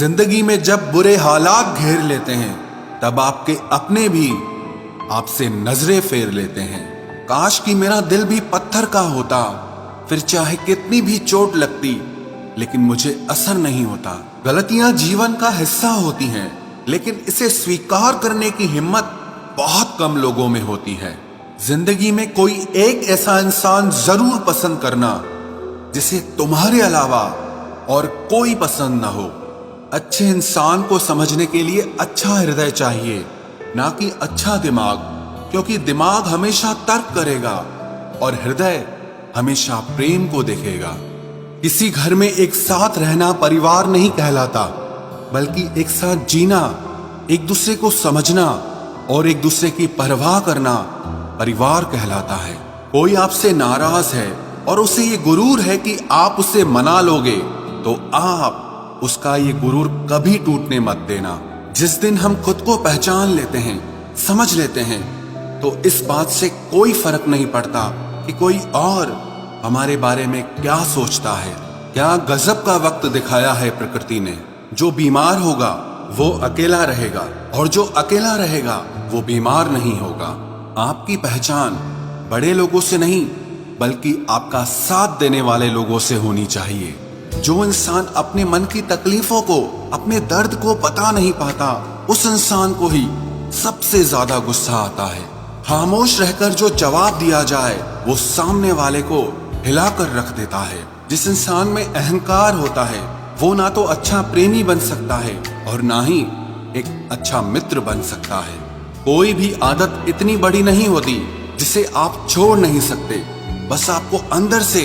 जिंदगी में जब बुरे हालात घेर लेते हैं तब आपके अपने भी आपसे नजरें फेर लेते हैं। काश कि मेरा दिल भी पत्थर का होता, फिर चाहे कितनी भी चोट लगती लेकिन मुझे असर नहीं होता। गलतियां जीवन का हिस्सा होती हैं, लेकिन इसे स्वीकार करने की हिम्मत बहुत कम लोगों में होती है। जिंदगी में कोई एक ऐसा इंसान जरूर पसंद करना जिसे तुम्हारे अलावा और कोई पसंद ना हो। अच्छे इंसान को समझने के लिए अच्छा हृदय चाहिए, ना कि अच्छा दिमाग, क्योंकि दिमाग हमेशा तर्क करेगा और हृदय हमेशा प्रेम को देखेगा। किसी घर में एक साथ रहना परिवार नहीं कहलाता, बल्कि एक साथ जीना, एक दूसरे को समझना और एक दूसरे की परवाह करना परिवार कहलाता है। कोई आपसे नाराज है और उसे ये गुरूर है कि आप उसे मना लोगे, तो आप उसका ये गुरूर कभी टूटने मत देना। जिस दिन हम खुद को पहचान लेते हैं, समझ लेते हैं, तो इस बात से कोई फर्क नहीं पड़ता कि कोई और हमारे बारे में क्या सोचता है। क्या गजब का वक्त दिखाया है प्रकृति ने। जो बीमार होगा वो अकेला रहेगा और जो अकेला रहेगा वो बीमार नहीं होगा। आपकी पहचान बड़े लोगों से नहीं, बल्कि आपका साथ देने वाले लोगों से होनी चाहिए। जो इंसान अपने मन की तकलीफों को, अपने दर्द को पता नहीं पाता, उस इंसान को ही सबसे ज्यादा गुस्सा आता है। खामोश रहकर जो जवाब दिया जाए वो सामने वाले को हिलाकर रख देता है। जिस इंसान में अहंकार होता है वो ना तो अच्छा प्रेमी बन सकता है और ना ही एक अच्छा मित्र बन सकता है। कोई भी आदत इतनी बड़ी नहीं होती जिसे आप छोड़ नहीं सकते, बस आपको अंदर से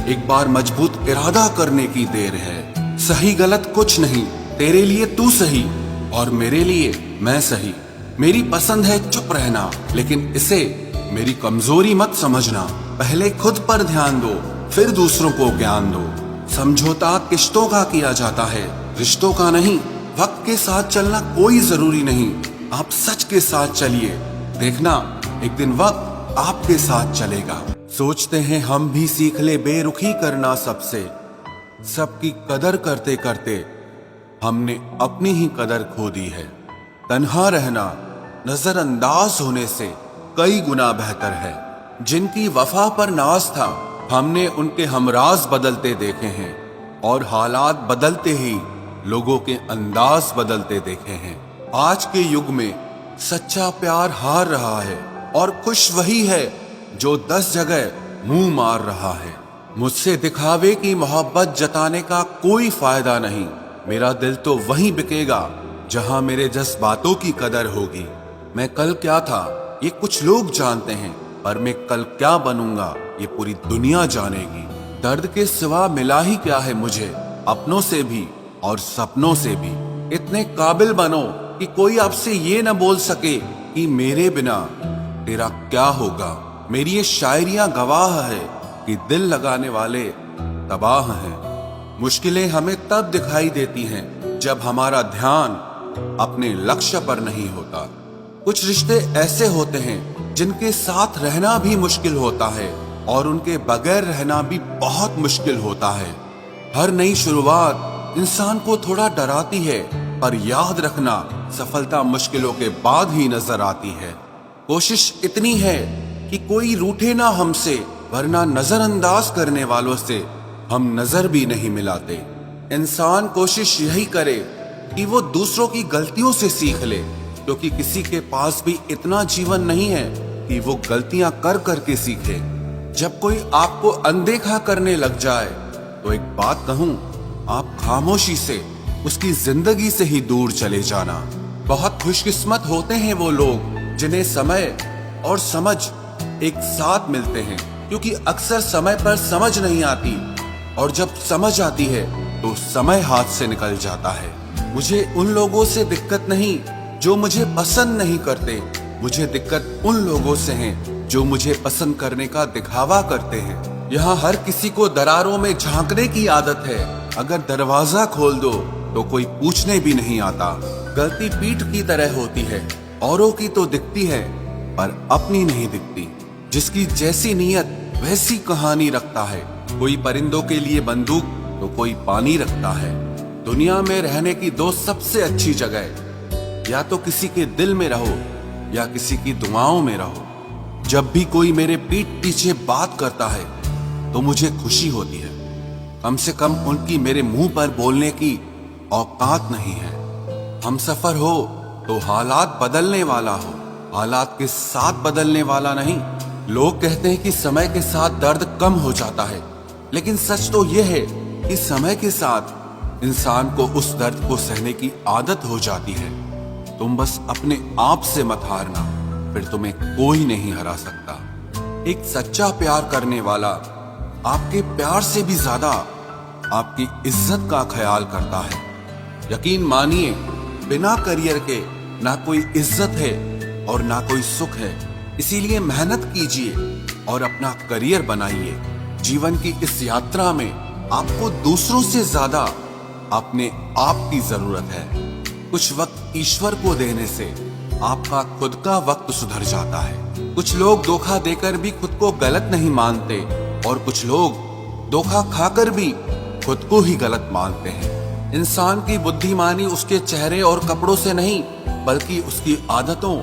एक बार मजबूत इरादा करने की देर है। सही गलत कुछ नहीं, तेरे लिए तू सही और मेरे लिए मैं सही। मेरी पसंद है चुप रहना, लेकिन इसे मेरी कमजोरी मत समझना। पहले खुद पर ध्यान दो, फिर दूसरों को ज्ञान दो। समझौता किश्तों का किया जाता है, रिश्तों का नहीं। वक्त के साथ चलना कोई जरूरी नहीं, आप सच के साथ चलिए, देखना एक दिन वक्त आपके साथ चलेगा। सोचते हैं हम भी सीख ले बेरुखी करना सबसे, सबकी कदर करते करते हमने अपनी ही कदर खो दी है। तन्हा रहना नजरअंदाज होने से कई गुना बेहतर है। जिनकी वफा पर नाज था, हमने उनके हमराज बदलते देखे हैं और हालात बदलते ही लोगों के अंदाज बदलते देखे हैं। आज के युग में सच्चा प्यार हार रहा है और खुश वही है जो 10 जगह मुंह मार रहा है। मुझसे दिखावे की मोहब्बत जताने का कोई फायदा नहीं। मेरा दिल तो वहीं बिकेगा जहां मेरे जज्बातों की कदर होगी। मैं कल क्या था ये कुछ लोग जानते हैं, पर मैं कल क्या बनूंगा ये पूरी दुनिया जानेगी। दर्द के सिवा मिला ही क्या है मुझे, अपनों से भी और सपनों से भी। इतने काबिल बनो कि कोई आपसे ये न बोल सके कि मेरे बिना तेरा क्या होगा। मेरी ये शायरियां गवाह है कि दिल लगाने वाले तबाह हैं। मुश्किलें हमें तब दिखाई देती हैं जब हमारा ध्यान अपने लक्ष्य पर नहीं होता। कुछ रिश्ते ऐसे होते हैं जिनके साथ रहना भी मुश्किल होता है और उनके बगैर रहना भी बहुत मुश्किल होता है। हर नई शुरुआत इंसान को थोड़ा डराती है, पर याद रखना सफलता मुश्किलों के बाद ही नजर आती है। कोशिश इतनी है कि कोई रूठे ना हमसे, वरना नजरअंदाज करने वालों से हम नजर भी नहीं मिलाते। इंसान कोशिश यही करे कि वो दूसरों की गलतियों से सीख ले, क्योंकि किसी के पास भी इतना जीवन नहीं है कि वो गलतियां कर करके सीखे। जब कोई आपको अनदेखा करने लग जाए तो एक बात कहूं, आप खामोशी से उसकी जिंदगी से ही दूर चले जाना। बहुत खुशकिस्मत होते हैं वो लोग जिन्हें समय और समझ एक साथ मिलते हैं, क्योंकि अक्सर समय पर समझ नहीं आती और जब समझ आती है तो समय हाथ से निकल जाता है। मुझे उन लोगों से दिक्कत नहीं जो मुझे पसंद नहीं करते, मुझे दिक्कत उन लोगों से है जो मुझे पसंद करने का दिखावा करते हैं। यहाँ हर किसी को दरारों में झांकने की आदत है, अगर दरवाजा खोल दो तो कोई पूछने भी नहीं आता। गलती पीठ की तरह होती है, औरों की तो दिखती है पर अपनी नहीं दिखती। जिसकी जैसी नीयत वैसी कहानी रखता है। कोई परिंदों के लिए बंदूक तो कोई पानी रखता है। दुनिया में रहने की दो सबसे अच्छी जगह, या तो किसी के दिल में रहो या किसी की दुआओं में रहो। जब भी कोई मेरे पीठ पीछे बात करता है तो मुझे खुशी होती है। कम से कम उनकी मेरे मुंह पर बोलने की औकात नहीं है। हम सफर हो तो हालात बदलने वाला हो, हालात के साथ बदलने वाला नहीं। लोग कहते हैं कि समय के साथ दर्द कम हो जाता है, लेकिन सच तो यह है कि समय के साथ इंसान को उस दर्द को सहने की आदत हो जाती है। तुम बस अपने आप से मत हारना, फिर तुम्हें कोई नहीं हरा सकता। एक सच्चा प्यार करने वाला आपके प्यार से भी ज्यादा आपकी इज्जत का ख्याल करता है। यकीन मानिए, बिना करियर के ना कोई इज्जत है और ना कोई सुख है। इसीलिए मेहनत कीजिए और अपना करियर बनाइए। जीवन की इस यात्रा में आपको दूसरों से ज्यादा अपने आप की जरूरत है। कुछ वक्त ईश्वर को देने से आपका खुद का वक्त सुधर जाता है। कुछ लोग धोखा देकर भी खुद को गलत नहीं मानते और कुछ लोग धोखा खाकर भी खुद को ही गलत मानते हैं। इंसान की बुद्धिमानी उसके चेहरे और कपड़ों से नहीं, बल्कि उसकी आदतों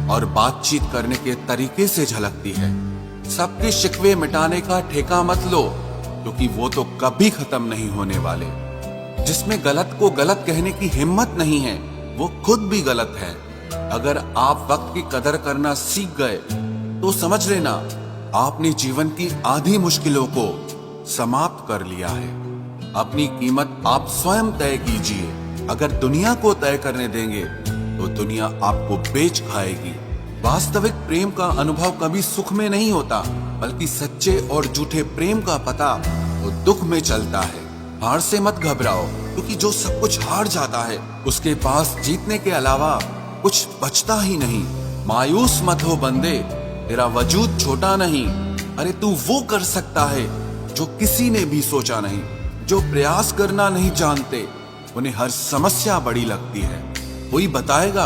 और बातचीत करने के तरीके से झलकती है। सबके शिकवे मिटाने का ठेका मत लो, क्योंकि वो तो कभी खत्म नहीं होने वाले। जिसमें गलत को गलत कहने की हिम्मत नहीं है, वो खुद भी गलत है। अगर आप वक्त की कदर करना सीख गए तो समझ लेना आपने जीवन की आधी मुश्किलों को समाप्त कर लिया है। अपनी कीमत आप स्वयं तय कीजिए। अगर दुनिया को तय करने देंगे तो दुनिया आपको बेच खाएगी। वास्तविक प्रेम का अनुभव कभी सुख में नहीं होता, बल्कि सच्चे और झूठे प्रेम का पता वो दुख में चलता है। हार से मत घबराओ, क्योंकि जो सब कुछ हार जाता है उसके पास जीतने के अलावा कुछ बचता ही नहीं। मायूस मत हो बंदे, तेरा वजूद छोटा नहीं। अरे तू वो कर सकता है जो किसी ने भी सोचा नहीं। जो प्रयास करना नहीं जानते उन्हें हर समस्या बड़ी लगती है। कोई बताएगा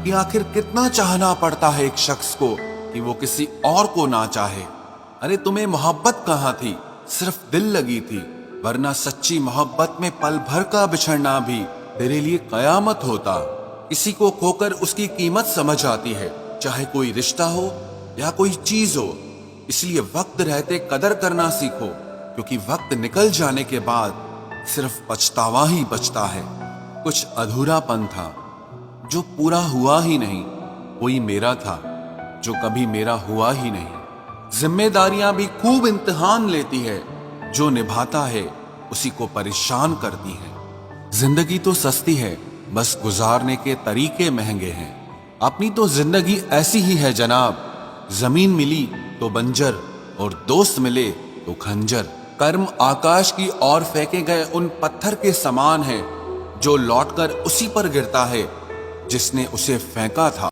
कि आखिर कितना चाहना पड़ता है एक शख्स को कि वो किसी और को ना चाहे। अरे तुम्हें मोहब्बत कहाँ थी, सिर्फ दिल लगी थी, वरना सच्ची मोहब्बत में पल भर का बिछड़ना भी तेरे लिए कयामत होता। किसी को खोकर उसकी कीमत समझ आती है, चाहे कोई रिश्ता हो या कोई चीज हो। इसलिए वक्त रहते कदर करना सीखो, क्योंकि वक्त निकल जाने के बाद सिर्फ पछतावा ही बचता है। कुछ अधूरापन था जो पूरा हुआ ही नहीं, कोई मेरा था जो कभी मेरा हुआ ही नहीं। जिम्मेदारियां भी खूब इम्तिहान लेती है, जो निभाता है उसी को परेशान करती है। जिंदगी तो सस्ती है, बस गुजारने के तरीके महंगे हैं। अपनी तो जिंदगी ऐसी ही है जनाब, जमीन मिली तो बंजर और दोस्त मिले तो खंजर। कर्म आकाश की ओर फेंके गए उन पत्थर के समान है, जो लौटकर उसी पर गिरता है जिसने उसे फेंका था।